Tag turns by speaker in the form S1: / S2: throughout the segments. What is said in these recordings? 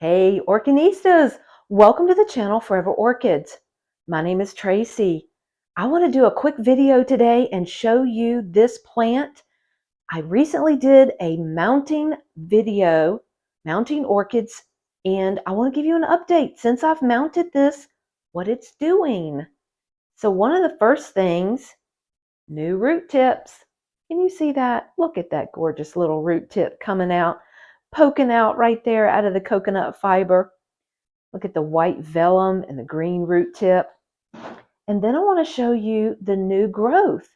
S1: Hey, Orchinistas! Welcome to the channel Forever Orchids. My name is Tracy. I want to do a quick video today and show you this plant. I recently did a mounting video, mounting orchids, and I want to give you an update since I've mounted this, what it's doing. So one of the first things, new root tips. Can you see that? Look at that gorgeous little root tip coming out, poking out right there out of the coconut fiber. Look at the white vellum and the green root tip. And then I want to show you the new growth.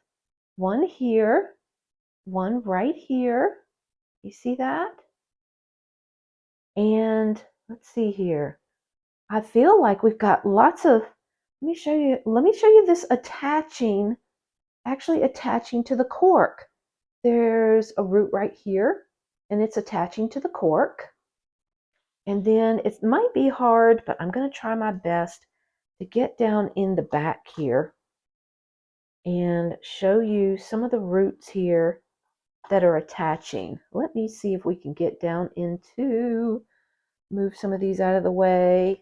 S1: One here, one right here. You see that? And let's see here. I feel like we've got lots of, let me show you this actually attaching to the cork. There's a root right here, and it's attaching to the cork. And then it might be hard, but I'm going to try my best to get down in the back here and show you some of the roots here that are attaching. Let me see if we can get down into, move some of these out of the way.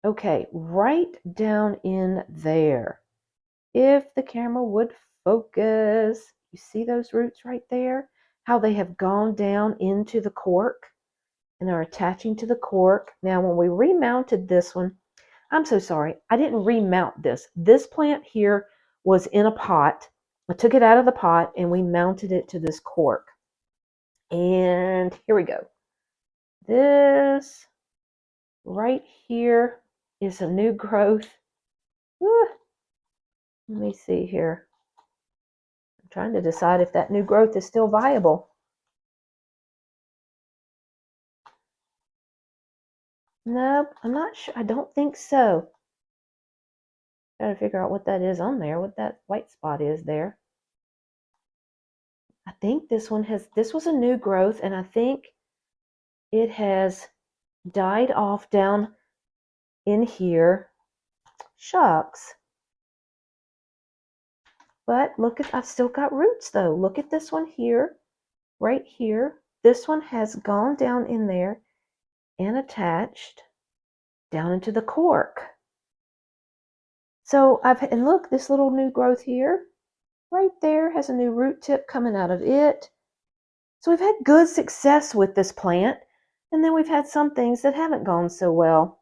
S1: Okay, right down in there. If the camera would focus, you see those roots right there? How they have gone down into the cork and are attaching to the cork. Now, when we remounted this one, I'm so sorry, I didn't remount this. This plant here was in a pot. I took it out of the pot and we mounted it to this cork. And here we go. This right here is a new growth. Let me see here. I'm trying to decide if that new growth is still viable. Nope, I'm not sure. I don't think so. Got to figure out what that is on there, what that white spot is there. I think this was a new growth, and I think it has died off down in here. Shucks. But look at, I've still got roots though. Look at this one here, right here. This one has gone down in there and attached down into the cork. So and look, this little new growth here, right there, has a new root tip coming out of it. So we've had good success with this plant, and then we've had some things that haven't gone so well.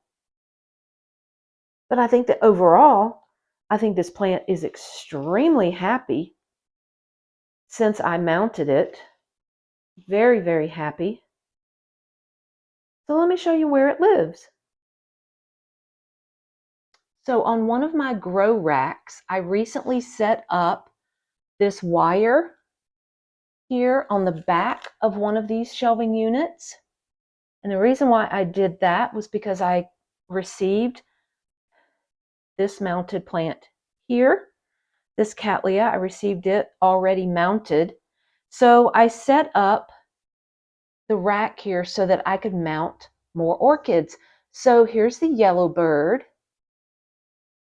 S1: But I think that overall, I think this plant is extremely happy since I mounted it. Very, very happy. So let me show you where it lives. So on one of my grow racks, I recently set up this wire here on the back of one of these shelving units. And the reason why I did that was because I received this mounted plant here. This Cattleya, I received it already mounted. So I set up the rack here so that I could mount more orchids. So here's the yellow bird.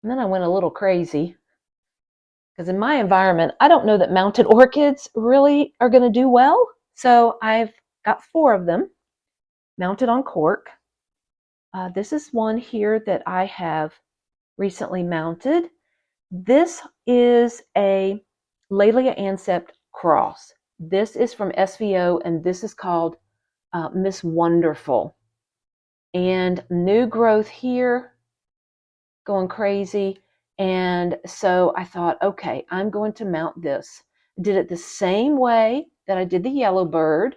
S1: And then I went a little crazy because in my environment, I don't know that mounted orchids really are going to do well. So I've got 4 of them mounted on cork. This is one here that I have recently mounted. This is a Laelia ancept cross. This is from SVO, and this is called Miss Wonderful. And new growth here, going crazy. And so I thought, okay, I'm going to mount this. Did it the same way that I did the yellow bird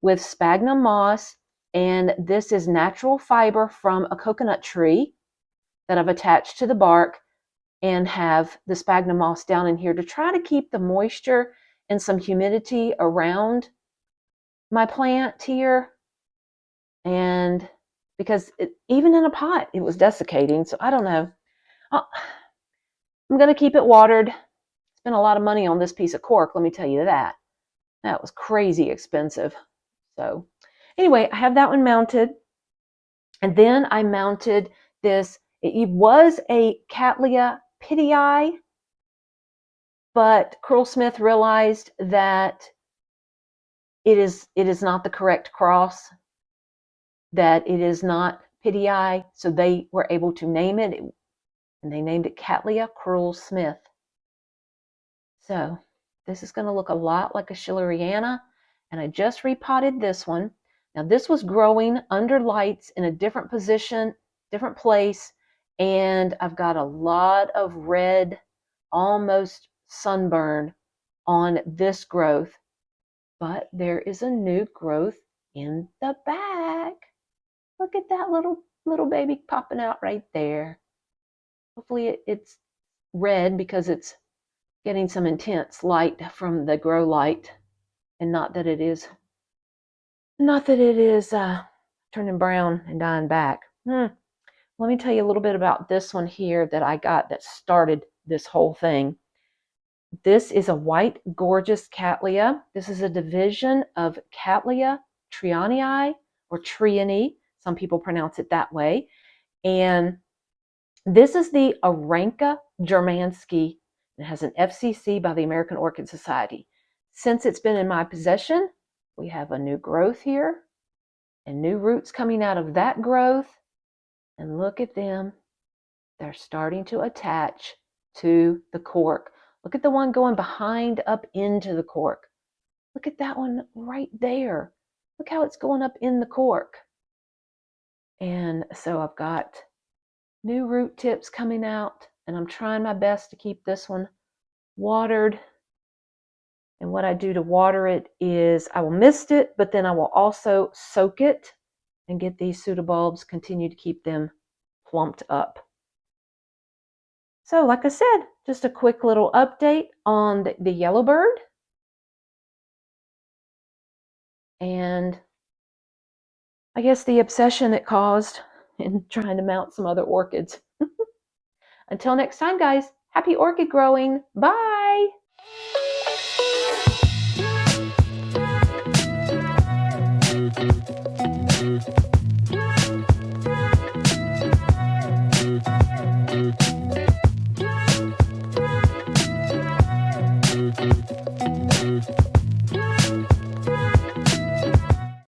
S1: with sphagnum moss. And this is natural fiber from a coconut tree that I've attached to the bark and have the sphagnum moss down in here to try to keep the moisture and some humidity around my plant here. And because even in a pot, it was desiccating. So I don't know. I'm going to keep it watered. Spent a lot of money on this piece of cork, let me tell you that. That was crazy expensive. So anyway, I have that one mounted. And then I mounted this. It was a Cattleya pittii, but Curl Smith realized that it is not the correct cross. that it is not pittii, so they were able to name it, and they named it Cattleya Crewel-Smith. So this is going to look a lot like a Schilleriana, and I just repotted this one. Now this was growing under lights in a different position, different place, and I've got a lot of red, almost sunburn on this growth, but there is a new growth in the back. Look at that little baby popping out right there. Hopefully it's red because it's getting some intense light from the grow light, and not that it is turning brown and dying back. Let me tell you a little bit about this one here that I got that started this whole thing. This is a white gorgeous Cattleya. This is a division of Cattleya trianae or trianae. Some people pronounce it that way. And this is the Aranka Germanske. It has an FCC by the American Orchid Society. Since it's been in my possession, we have a new growth here and new roots coming out of that growth. And look at them. They're starting to attach to the cork. Look at the one going behind up into the cork. Look at that one right there. Look how it's going up in the cork. And so I've got new root tips coming out, and I'm trying my best to keep this one watered. And what I do to water it is I will mist it, but then I will also soak it and get these pseudobulbs, continue to keep them plumped up. So like I said, just a quick little update on the yellowbird. And I guess the obsession it caused in trying to mount some other orchids. Until next time, guys, happy orchid growing. Bye!